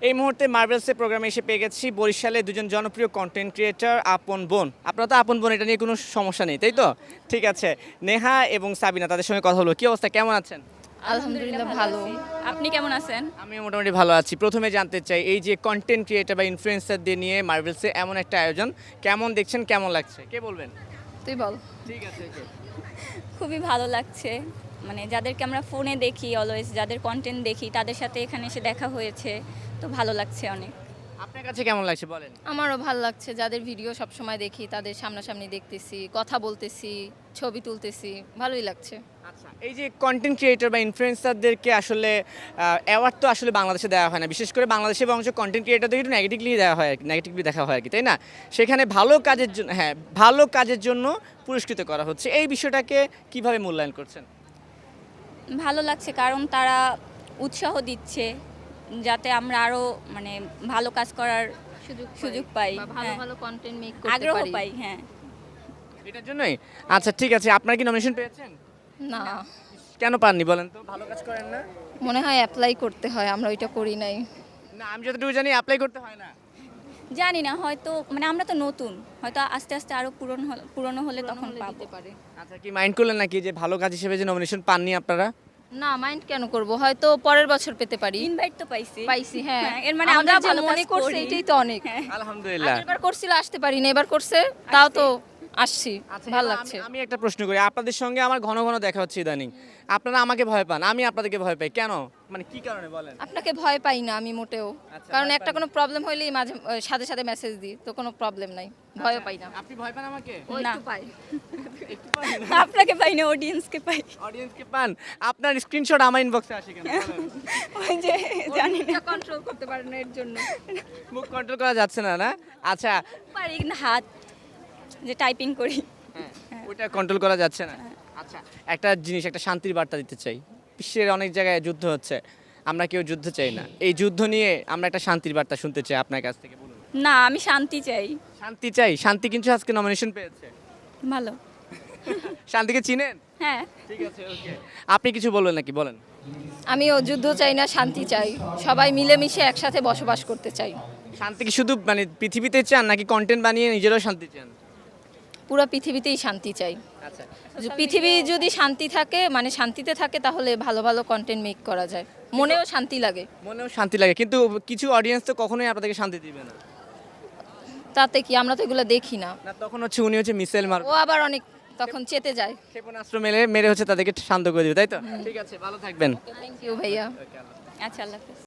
এই মুহূর্তে মার্বেলসের প্রোগ্রামে এসে পেয়ে গেছি বরিশালে দুজন জনপ্রিয় কন্টেন্ট ক্রিয়েটর আপন বোন। আপনারা তো আপন বোন, এটা নিয়ে কোনো সমস্যা নেই, তাই তো? ঠিক আছে, নেহা এবং সাবিনা, তাদের সঙ্গে কথা হলো। কি অবস্থা, কেমন আছেন? আলহামদুলিল্লাহ ভালো। আপনি কেমন আছেন? আমি মোটামুটি ভালো আছি। প্রথমে জানতে চাই, এই যে কন্টেন্ট ক্রিয়েটর বা ইনফ্লুয়েন্সারদের নিয়ে মার্বেলসে এমন একটা আয়োজন, কেমন দেখছেন, কেমন লাগছে, কে বলবেন? তুই বল। ঠিক আছে, ওকে। খুবই ভালো লাগছে। মানে যাদেরকে আমরা ফোনে দেখি অলওয়েজ, যাদের কন্টেন্ট দেখি, তাদের সাথে এখানে এসে দেখা হয়েছে, তো ভালো লাগছে অনেক। আপনার কাছে কেমন লাগছে বলেন? আমারও ভালো লাগছে, যাদের ভিডিও সব সময় দেখি তাদের সামনাসামনি দেখতেছি, কথা বলতেছি, ছবি তুলতেছি, ভালোই লাগছে। আচ্ছা, এই যে কন্টেন্ট ক্রিয়েটর বা ইনফ্লুয়েন্সারদেরকে আসলে অ্যাওয়ার্ড তো আসলে বাংলাদেশে দেওয়া হয় না, বিশেষ করে বাংলাদেশে বরঞ্চ কন্টেন্ট ক্রিয়েটরদের একটু নেগেটিভলি দেওয়া হয়, নেগেটিভলি দেখা হয় আর কি, তাই না? সেখানে ভালো কাজের জন্য, হ্যাঁ, ভালো কাজের জন্য পুরস্কৃত করা হচ্ছে, এই বিষয়টাকে কিভাবে মূল্যায়ন করছেন? ভালো লাগছে কারণ তারা উৎসাহ দিচ্ছে যাতে আমরা আরও মানে ভালো কাজ করার সুযোগ পাই, বা ভালো হ্যাঁ। ভালো কন্টেন্ট মেক করতে আগ্রহ পারি। পাই, হ্যাঁ। এটার জন্যই? আচ্ছা, ঠিক আছে, আপনার কি নমিনেশন পেয়েছেন? না, কেন পাননি বলেন তো? ভালো কাজ করেন না? মনে হয় অ্যাপ্লাই করতে হয়, আমরা ওইটা করি নাই। না, আমি যতটুকু জানি অ্যাপ্লাই করতে হয় না। জানি না, হয়তো মানে আমরা তো নতুন, হয়তো আস্তে আস্তে আরও পুরনো হলে তখন পাবো। দিতে পারে। আচ্ছা, কি মাইন্ড করলেন নাকি যে ভালো কাজ হিসেবে যে নমিনেশন পাননি আপনারা? না, মাইন্ড কেন করব, হয়তো পরের বছর পেতে পারি। ইনভাইট তো পাইছি। পাইছি, হ্যাঁ। এর মানে আমরা আমরা যে ভালো মনে কাজ করছি করি। এটাই তো অনেক। হ্যাঁ। আলহামদুলিল্লাহ। আগেরবার করছিল আসতে পারিনি, এবার করছে, তাও তো আসছি, আচ্ছা, ভালো এবার লাগছে। আমি একটা প্রশ্ন করি, আপনাদের সঙ্গে আমার ঘন ঘন দেখা হচ্ছে ইদানিং, আপনারা আমাকে ভয় পান, আমি আপনাদেরকে ভয় পাই কেন? মানে কি কারণে বলেন? আপনাকে ভয় পাই না আমি মোটেও, আচ্ছা, কারণ ভয় একটা পান কোনো প্রবলেম হইলেই মাঝে সাথে সাথে মেসেজ দিই, তো কোনো প্রবলেম নাই, ভয়ও পাই না। আপনি ভয় পান আমাকে? ও না। একটু পাই। একটু পান? আপনাকে পাই না, অডিয়েন্সকে পাই। অডিয়েন্সকে পান? আপনার স্ক্রিনশট আমার ইনবক্সে আসে কেন বলেন? ওই যে জানি না, কন্ট্রোল করতে পারেন না এর জন্য। মুখ কন্ট্রোল করা যাচ্ছে না, না? আচ্ছা, পারি না, হাত যে টাইপিং করি। হ্যাঁ, ওইটা কন্ট্রোল করা যাচ্ছে না। আচ্ছা, একটা জিনিস, একটা শান্তির বার্তা দিতে চাই। বিশ্বের অনেক জায়গায় যুদ্ধ হচ্ছে, আমরা কেউ যুদ্ধ চাই না। এই যুদ্ধ নিয়ে আমরা একটা শান্তির বার্তা শুনতে চাই আপনার কাছ থেকে, বলুন। না, আমি শান্তি চাই। শান্তি চাই? শান্তি কিন্তু আজকে নমিনেশন পেয়েছে। ভালো, শান্তিকে চিনেন? হ্যাঁ। ঠিক আছে, ওকে। আপনি কিছু বলবেন নাকি, বলেন। আমিও যুদ্ধ চাই না, শান্তি চাই, সবাই মিলেমিশে একসাথে বসবাস করতে চাই। শান্তি কি শুধু মানে পৃথিবীতে চান, নাকি কন্টেন্ট বানিয়ে নিজেরাও শান্তি চান? পুরো পৃথিবীতেই শান্তি চাই। আচ্ছা, যে পৃথিবী যদি শান্তি থাকে, মানে শান্তিতে থাকে, তাহলে ভালো ভালো কন্টেন্ট মেক করা যায়, মনেও শান্তি লাগে। মনেও শান্তি লাগে, কিন্তু কিছু অডিয়েন্স তো কখনোই আপনাদেরকে শান্তি দিবে না। তাতে কি, আমরা তো এগুলো দেখি না। না, তখন হচ্ছে উনি হচ্ছে মিসাইল মার, ও আবার অনেক তখন চেতে যায়। ক্ষেপণাস্ত্র মেরে মেরে হচ্ছে তাদেরকে শান্ত করে দিবে, তাই তো? ঠিক আছে, ভালো থাকবেন। থ্যাংক ইউ ভাইয়া। Okay, আল্লাহ। আচ্ছা, আল্লাহ হাফেজ।